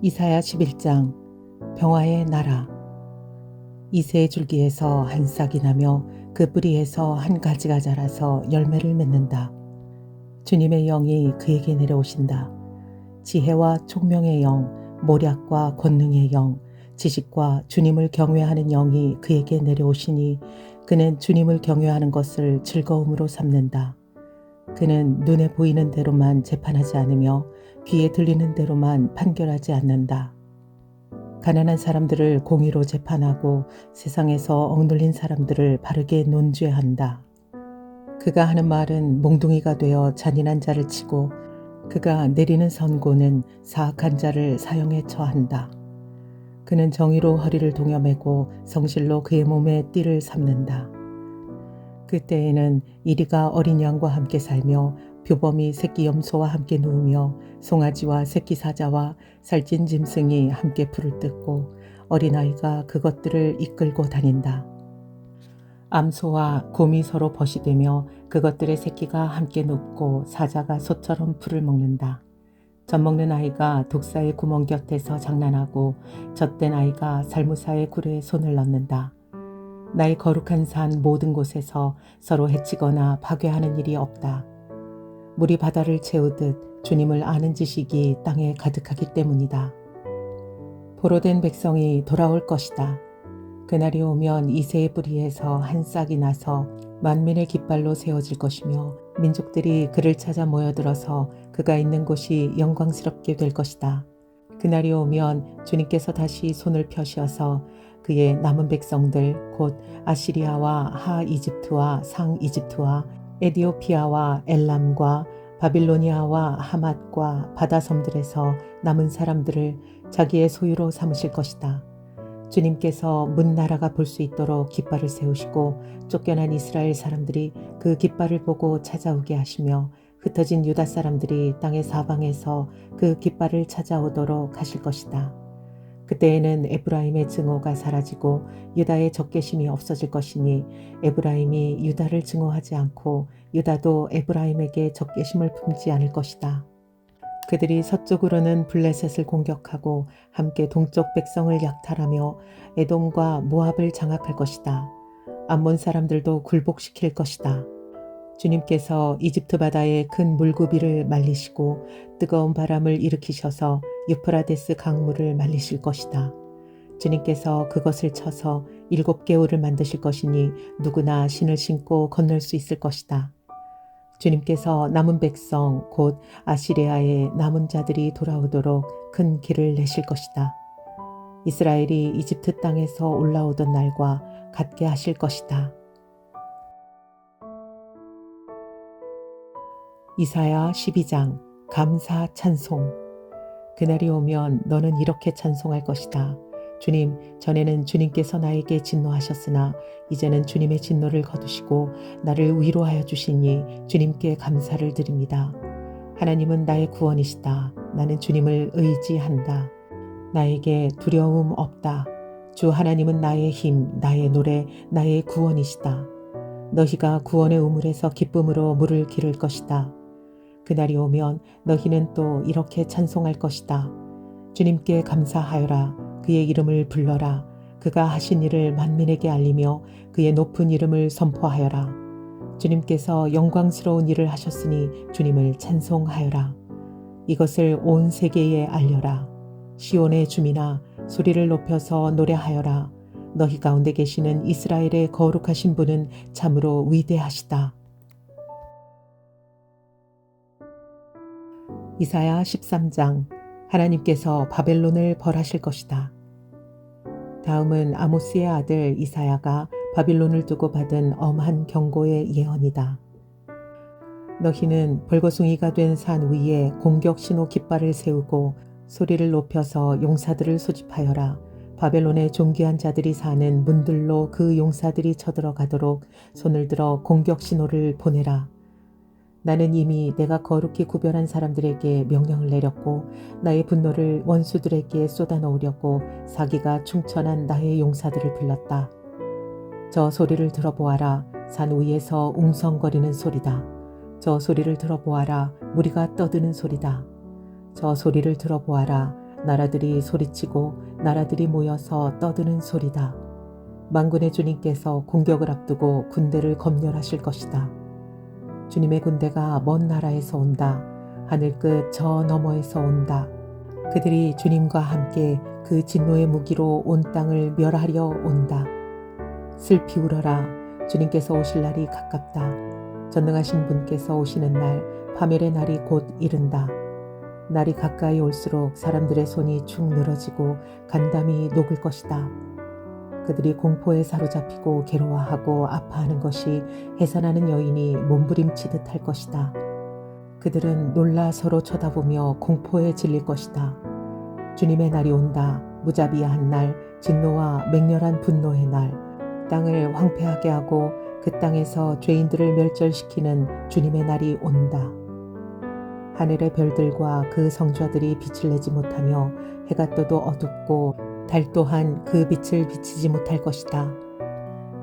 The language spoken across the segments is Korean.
이사야 11장 평화의 나라. 이새의 줄기에서 한 싹이 나며 그 뿌리에서 한 가지가 자라서 열매를 맺는다. 주님의 영이 그에게 내려오신다. 지혜와 총명의 영, 모략과 권능의 영, 지식과 주님을 경외하는 영이 그에게 내려오시니 그는 주님을 경외하는 것을 즐거움으로 삼는다. 그는 눈에 보이는 대로만 재판하지 않으며 귀에 들리는 대로만 판결하지 않는다. 가난한 사람들을 공의로 재판하고 세상에서 억눌린 사람들을 바르게 논죄한다. 그가 하는 말은 몽둥이가 되어 잔인한 자를 치고 그가 내리는 선고는 사악한 자를 사형에 처한다. 그는 정의로 허리를 동여매고 성실로 그의 몸에 띠를 삼는다. 그때에는 이리가 어린 양과 함께 살며 표범이 새끼 염소와 함께 누우며 송아지와 새끼 사자와 살찐 짐승이 함께 풀을 뜯고 어린아이가 그것들을 이끌고 다닌다. 암소와 곰이 서로 벗이되며 그것들의 새끼가 함께 눕고 사자가 소처럼 풀을 먹는다. 젖먹는 아이가 독사의 구멍 곁에서 장난하고 젖된 아이가 살무사의 굴에 손을 넣는다. 나의 거룩한 산 모든 곳에서 서로 해치거나 파괴하는 일이 없다. 물이 바다를 채우듯 주님을 아는 지식이 땅에 가득하기 때문이다. 포로된 백성이 돌아올 것이다. 그날이 오면 이새의 뿌리에서 한 싹이 나서 만민의 깃발로 세워질 것이며 민족들이 그를 찾아 모여들어서 그가 있는 곳이 영광스럽게 될 것이다. 그날이 오면 주님께서 다시 손을 펴시어서 그의 남은 백성들 곧 아시리아와 하 이집트와 상 이집트와 에디오피아와 엘람과 바빌로니아와 하맛과 바다섬들에서 남은 사람들을 자기의 소유로 삼으실 것이다. 주님께서 문 나라가 볼 수 있도록 깃발을 세우시고 쫓겨난 이스라엘 사람들이 그 깃발을 보고 찾아오게 하시며 흩어진 유다 사람들이 땅의 사방에서 그 깃발을 찾아오도록 하실 것이다. 그때에는 에브라임의 증오가 사라지고 유다의 적개심이 없어질 것이니 에브라임이 유다를 증오하지 않고 유다도 에브라임에게 적개심을 품지 않을 것이다. 그들이 서쪽으로는 블레셋을 공격하고 함께 동쪽 백성을 약탈하며 에돔과 모압을 장악할 것이다. 암몬 사람들도 굴복시킬 것이다. 주님께서 이집트 바다의 큰 물고기를 말리시고 뜨거운 바람을 일으키셔서 유프라데스 강물을 말리실 것이다. 주님께서 그것을 쳐서 7개월을 만드실 것이니 누구나 신을 신고 건널 수 있을 것이다. 주님께서 남은 백성 곧 아시리아의 남은 자들이 돌아오도록 큰 길을 내실 것이다. 이스라엘이 이집트 땅에서 올라오던 날과 같게 하실 것이다. 이사야 12장 감사 찬송. 그날이 오면 너는 이렇게 찬송할 것이다. 주님, 전에는 주님께서 나에게 진노하셨으나 이제는 주님의 진노를 거두시고 나를 위로하여 주시니 주님께 감사를 드립니다. 하나님은 나의 구원이시다. 나는 주님을 의지한다. 나에게 두려움 없다. 주 하나님은 나의 힘, 나의 노래, 나의 구원이시다. 너희가 구원의 우물에서 기쁨으로 물을 기를 것이다. 그날이 오면 너희는 또 이렇게 찬송할 것이다. 주님께 감사하여라. 그의 이름을 불러라. 그가 하신 일을 만민에게 알리며 그의 높은 이름을 선포하여라. 주님께서 영광스러운 일을 하셨으니 주님을 찬송하여라. 이것을 온 세계에 알려라. 시온의 주민아, 소리를 높여서 노래하여라. 너희 가운데 계시는 이스라엘의 거룩하신 분은 참으로 위대하시다. 이사야 13장 하나님께서 바벨론을 벌하실 것이다. 다음은 아모스의 아들 이사야가 바빌론을 두고 받은 엄한 경고의 예언이다. 너희는 벌거숭이가 된 산 위에 공격 신호 깃발을 세우고 소리를 높여서 용사들을 소집하여라. 바벨론의 존귀한 자들이 사는 문들로 그 용사들이 쳐들어가도록 손을 들어 공격 신호를 보내라. 나는 이미 내가 거룩히 구별한 사람들에게 명령을 내렸고 나의 분노를 원수들에게 쏟아놓으려고 사기가 충천한 나의 용사들을 불렀다. 저 소리를 들어보아라. 산 위에서 웅성거리는 소리다. 저 소리를 들어보아라. 무리가 떠드는 소리다. 저 소리를 들어보아라. 나라들이 소리치고 나라들이 모여서 떠드는 소리다. 만군의 주님께서 공격을 앞두고 군대를 검열하실 것이다. 주님의 군대가 먼 나라에서 온다. 하늘 끝 저 너머에서 온다. 그들이 주님과 함께 그 진노의 무기로 온 땅을 멸하려 온다. 슬피 울어라. 주님께서 오실 날이 가깝다. 전능하신 분께서 오시는 날, 파멸의 날이 곧 이른다. 날이 가까이 올수록 사람들의 손이 축 늘어지고 간담이 녹을 것이다. 그들이 공포에 사로잡히고 괴로워하고 아파하는 것이 해산하는 여인이 몸부림치듯 할 것이다. 그들은 놀라 서로 쳐다보며 공포에 질릴 것이다. 주님의 날이 온다. 무자비한 날, 진노와 맹렬한 분노의 날, 땅을 황폐하게 하고 그 땅에서 죄인들을 멸절시키는 주님의 날이 온다. 하늘의 별들과 그 성좌들이 빛을 내지 못하며 해가 떠도 어둡고 달 또한 그 빛을 비치지 못할 것이다.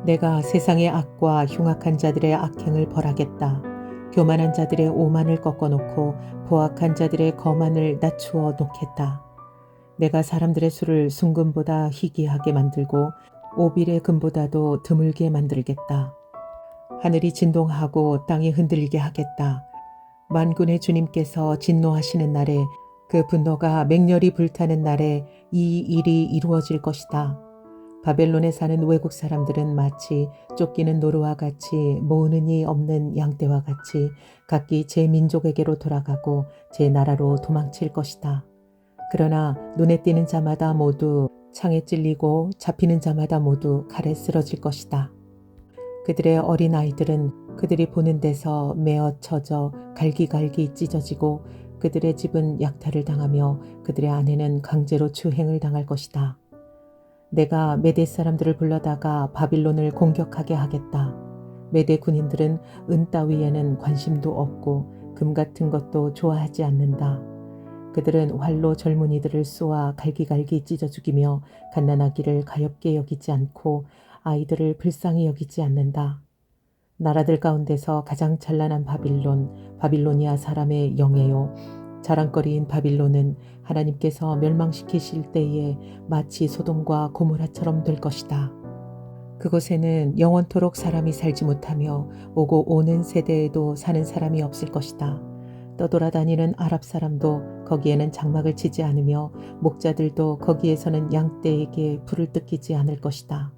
내가 세상의 악과 흉악한 자들의 악행을 벌하겠다. 교만한 자들의 오만을 꺾어놓고 보악한 자들의 거만을 낮추어 놓겠다. 내가 사람들의 수를 순금보다 희귀하게 만들고 오빌의 금보다도 드물게 만들겠다. 하늘이 진동하고 땅이 흔들리게 하겠다. 만군의 주님께서 진노하시는 날에, 그 분노가 맹렬히 불타는 날에 이 일이 이루어질 것이다. 바벨론에 사는 외국 사람들은 마치 쫓기는 노루와 같이 모으는 이 없는 양떼와 같이 각기 제 민족에게로 돌아가고 제 나라로 도망칠 것이다. 그러나 눈에 띄는 자마다 모두 창에 찔리고 잡히는 자마다 모두 칼에 쓰러질 것이다. 그들의 어린 아이들은 그들이 보는 데서 메어 쳐져 갈기갈기 찢어지고 그들의 집은 약탈을 당하며 그들의 아내는 강제로 추행을 당할 것이다. 내가 메대 사람들을 불러다가 바빌론을 공격하게 하겠다. 메대 군인들은 은 따위에는 관심도 없고 금 같은 것도 좋아하지 않는다. 그들은 활로 젊은이들을 쏘아 갈기갈기 찢어 죽이며 갓난아기를 가엾게 여기지 않고 아이들을 불쌍히 여기지 않는다. 나라들 가운데서 가장 찬란한 바빌로니아 사람의 영예요. 자랑거리인 바빌론은 하나님께서 멸망시키실 때에 마치 소돔과 고모라처럼 될 것이다. 그곳에는 영원토록 사람이 살지 못하며 오고 오는 세대에도 사는 사람이 없을 것이다. 떠돌아다니는 아랍 사람도 거기에는 장막을 치지 않으며 목자들도 거기에서는 양떼에게 불을 뜯기지 않을 것이다.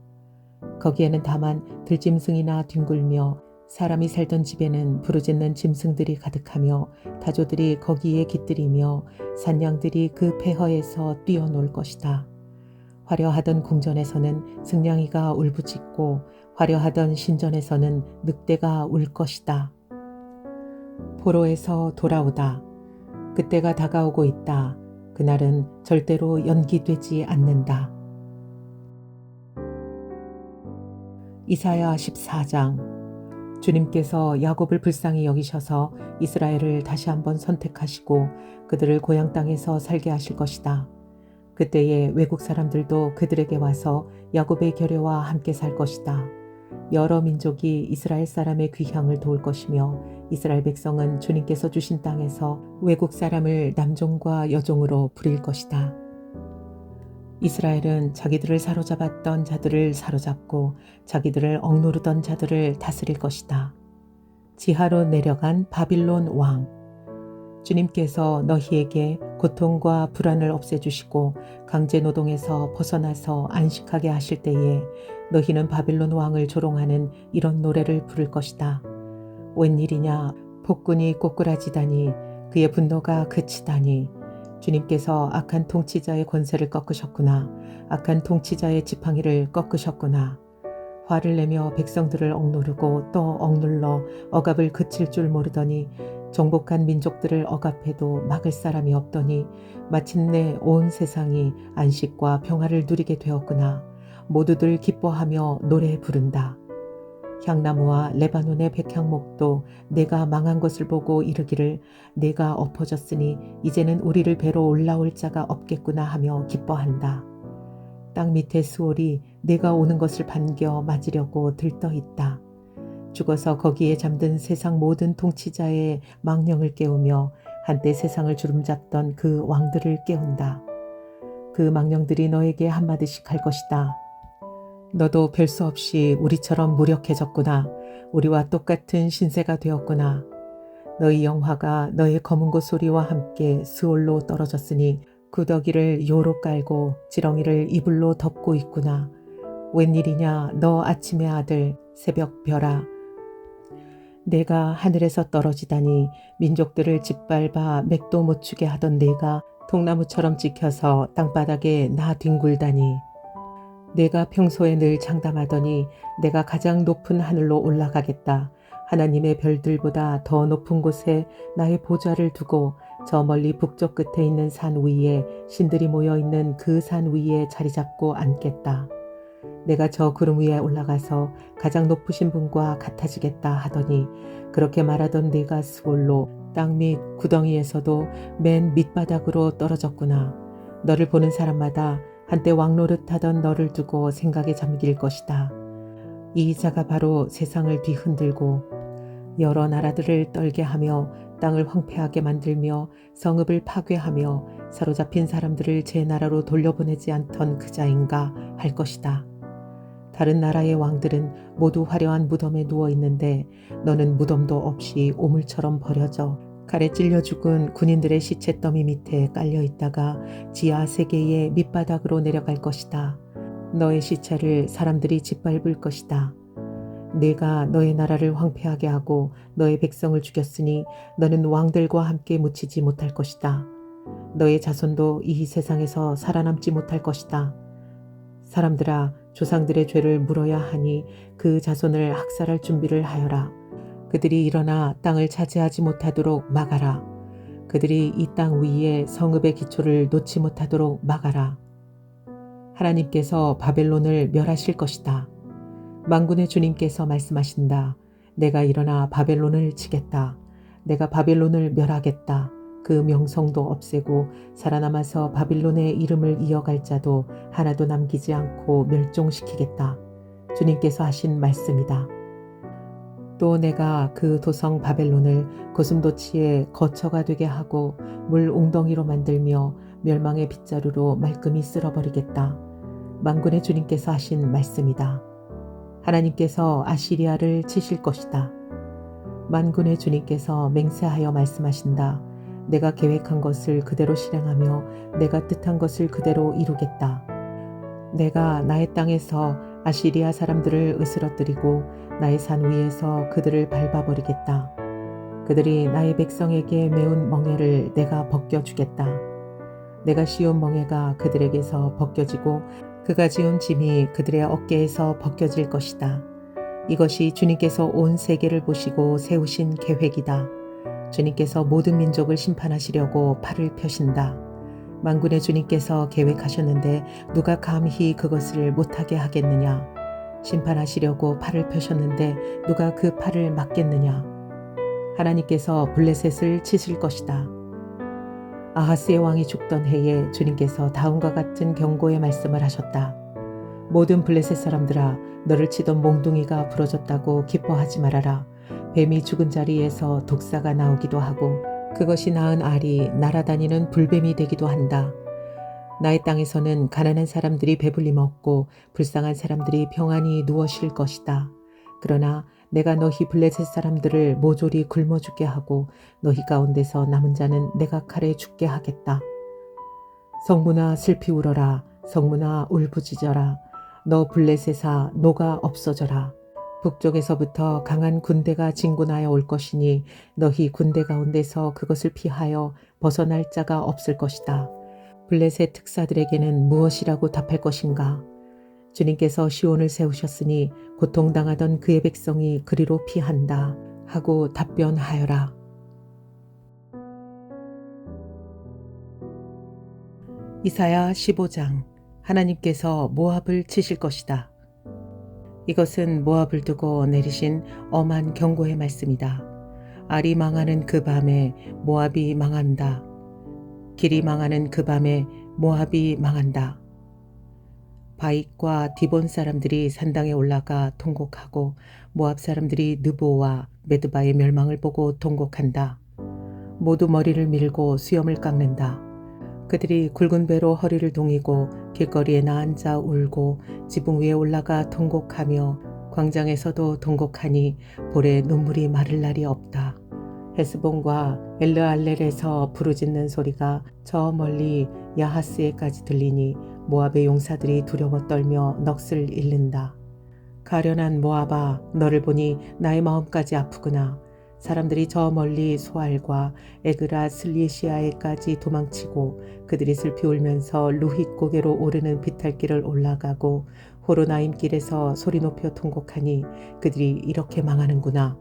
거기에는 다만 들짐승이나 뒹굴며 사람이 살던 집에는 부르짖는 짐승들이 가득하며 타조들이 거기에 깃들이며 산양들이 그 폐허에서 뛰어놀 것이다. 화려하던 궁전에서는 승냥이가 울부짖고 화려하던 신전에서는 늑대가 울 것이다. 포로에서 돌아오다. 그때가 다가오고 있다. 그날은 절대로 연기되지 않는다. 이사야 14장. 주님께서 야곱을 불쌍히 여기셔서 이스라엘을 다시 한번 선택하시고 그들을 고향 땅에서 살게 하실 것이다. 그때에 외국 사람들도 그들에게 와서 야곱의 결여와 함께 살 것이다. 여러 민족이 이스라엘 사람의 귀향을 도울 것이며 이스라엘 백성은 주님께서 주신 땅에서 외국 사람을 남종과 여종으로 부릴 것이다. 이스라엘은 자기들을 사로잡았던 자들을 사로잡고 자기들을 억누르던 자들을 다스릴 것이다. 지하로 내려간 바빌론 왕. 주님께서 너희에게 고통과 불안을 없애주시고 강제노동에서 벗어나서 안식하게 하실 때에 너희는 바빌론 왕을 조롱하는 이런 노래를 부를 것이다. 웬일이냐, 폭군이 꼬꾸라지다니, 그의 분노가 그치다니. 주님께서 악한 통치자의 권세를 꺾으셨구나. 악한 통치자의 지팡이를 꺾으셨구나. 화를 내며 백성들을 억누르고 또 억눌러 억압을 그칠 줄 모르더니 정복한 민족들을 억압해도 막을 사람이 없더니 마침내 온 세상이 안식과 평화를 누리게 되었구나. 모두들 기뻐하며 노래 부른다. 향나무와 레바논의 백향목도 내가 망한 것을 보고 이르기를 내가 엎어졌으니 이제는 우리를 베러 올라올 자가 없겠구나 하며 기뻐한다. 땅 밑의 수월이 내가 오는 것을 반겨 맞으려고 들떠있다. 죽어서 거기에 잠든 세상 모든 통치자의 망령을 깨우며 한때 세상을 주름잡던 그 왕들을 깨운다. 그 망령들이 너에게 한마디씩 할 것이다. 너도 별 수 없이 우리처럼 무력해졌구나. 우리와 똑같은 신세가 되었구나. 너희 영화가 너의 검은 곳 소리와 함께 스올로 떨어졌으니 구더기를 요로 깔고 지렁이를 이불로 덮고 있구나. 웬일이냐 너 아침의 아들 새벽 별아. 내가 하늘에서 떨어지다니 민족들을 짓밟아 맥도 못 추게 하던 내가 통나무처럼 찍혀서 땅바닥에 나 뒹굴다니. 내가 평소에 늘 장담하더니 내가 가장 높은 하늘로 올라가겠다. 하나님의 별들보다 더 높은 곳에 나의 보좌를 두고 저 멀리 북쪽 끝에 있는 산 위에 신들이 모여있는 그 산 위에 자리 잡고 앉겠다. 내가 저 구름 위에 올라가서 가장 높으신 분과 같아지겠다 하더니 그렇게 말하던 내가 스올로 땅 밑 구덩이에서도 맨 밑바닥으로 떨어졌구나. 너를 보는 사람마다 한때 왕노릇하던 너를 두고 생각에 잠길 것이다. 이 자가 바로 세상을 뒤흔들고 여러 나라들을 떨게 하며 땅을 황폐하게 만들며 성읍을 파괴하며 사로잡힌 사람들을 제 나라로 돌려보내지 않던 그 자인가 할 것이다. 다른 나라의 왕들은 모두 화려한 무덤에 누워 있는데 너는 무덤도 없이 오물처럼 버려져 칼에 찔려 죽은 군인들의 시체 더미 밑에 깔려 있다가 지하 세계의 밑바닥으로 내려갈 것이다. 너의 시체를 사람들이 짓밟을 것이다. 내가 너의 나라를 황폐하게 하고 너의 백성을 죽였으니 너는 왕들과 함께 묻히지 못할 것이다. 너의 자손도 이 세상에서 살아남지 못할 것이다. 사람들아, 조상들의 죄를 물어야 하니 그 자손을 학살할 준비를 하여라. 그들이 일어나 땅을 차지하지 못하도록 막아라. 그들이 이 땅 위에 성읍의 기초를 놓지 못하도록 막아라. 하나님께서 바벨론을 멸하실 것이다. 만군의 주님께서 말씀하신다. 내가 일어나 바벨론을 치겠다. 내가 바벨론을 멸하겠다. 그 명성도 없애고 살아남아서 바빌론의 이름을 이어갈 자도 하나도 남기지 않고 멸종시키겠다. 주님께서 하신 말씀이다. 또 내가 그 도성 바벨론을 고슴도치의 거처가 되게 하고 물 웅덩이로 만들며 멸망의 빗자루로 말끔히 쓸어버리겠다. 만군의 주님께서 하신 말씀이다. 하나님께서 아시리아를 치실 것이다. 만군의 주님께서 맹세하여 말씀하신다. 내가 계획한 것을 그대로 실행하며 내가 뜻한 것을 그대로 이루겠다. 내가 나의 땅에서 아시리아 사람들을 으스러뜨리고 나의 산 위에서 그들을 밟아버리겠다. 그들이 나의 백성에게 메운 멍에를 내가 벗겨주겠다. 내가 씌운 멍에가 그들에게서 벗겨지고 그가 지은 짐이 그들의 어깨에서 벗겨질 것이다. 이것이 주님께서 온 세계를 보시고 세우신 계획이다. 주님께서 모든 민족을 심판하시려고 팔을 펴신다. 만군의 주님께서 계획하셨는데 누가 감히 그것을 못하게 하겠느냐. 심판하시려고 팔을 펴셨는데 누가 그 팔을 막겠느냐. 하나님께서 블레셋을 치실 것이다. 아하스의 왕이 죽던 해에 주님께서 다음과 같은 경고의 말씀을 하셨다. 모든 블레셋 사람들아, 너를 치던 몽둥이가 부러졌다고 기뻐하지 말아라. 뱀이 죽은 자리에서 독사가 나오기도 하고 그것이 낳은 알이 날아다니는 불뱀이 되기도 한다. 나의 땅에서는 가난한 사람들이 배불리 먹고 불쌍한 사람들이 평안히 누워 쉴 것이다. 그러나 내가 너희 블레셋 사람들을 모조리 굶어 죽게 하고 너희 가운데서 남은 자는 내가 칼에 죽게 하겠다. 성문아 슬피 울어라. 성문아 울부짖어라. 너 블레셋아 노가 없어져라. 북쪽에서부터 강한 군대가 진군하여 올 것이니 너희 군대 가운데서 그것을 피하여 벗어날 자가 없을 것이다. 블레셋 특사들에게는 무엇이라고 답할 것인가? 주님께서 시온을 세우셨으니 고통당하던 그의 백성이 그리로 피한다 하고 답변하여라. 이사야 15장. 하나님께서 모압을 치실 것이다. 이것은 모압을 두고 내리신 엄한 경고의 말씀이다. 알이 망하는 그 밤에 모압이 망한다. 길이 망하는 그 밤에 모압이 망한다. 바익과 디본 사람들이 산당에 올라가 통곡하고 모압 사람들이 느보와 메드바의 멸망을 보고 통곡한다. 모두 머리를 밀고 수염을 깎는다. 그들이 굵은 배로 허리를 동이고 길거리에 나앉아 울고 지붕 위에 올라가 통곡하며 광장에서도 통곡하니 볼에 눈물이 마를 날이 없다. 헤스본과 엘르알렐에서 부르짖는 소리가 저 멀리 야하스에까지 들리니 모압의 용사들이 두려워 떨며 넋을 잃는다. 가련한 모압아, 너를 보니 나의 마음까지 아프구나. 사람들이 저 멀리 소알과 에그라 슬리시아에까지 도망치고 그들이 슬피 울면서 루힛 고개로 오르는 비탈길을 올라가고 호로나임 길에서 소리 높여 통곡하니 그들이 이렇게 망하는구나.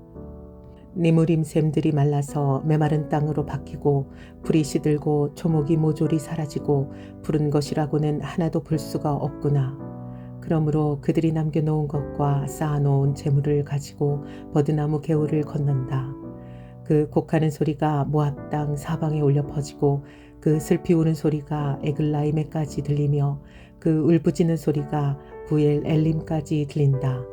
니무림 샘들이 말라서 메마른 땅으로 바뀌고 풀이 시들고 초목이 모조리 사라지고 푸른 것이라고는 하나도 볼 수가 없구나. 그러므로 그들이 남겨놓은 것과 쌓아놓은 재물을 가지고 버드나무 개울을 건넌다. 그 곡하는 소리가 모압 땅 사방에 울려 퍼지고 그 슬피 우는 소리가 에글라임에까지 들리며 그 울부짖는 소리가 부엘 엘림까지 들린다.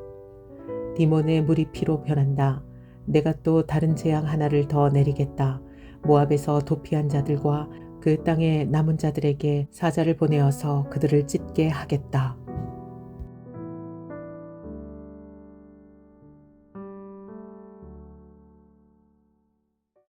디몬의 물이 피로 변한다. 내가 또 다른 재앙 하나를 더 내리겠다. 모압에서 도피한 자들과 그 땅의 남은 자들에게 사자를 보내어서 그들을 찢게 하겠다.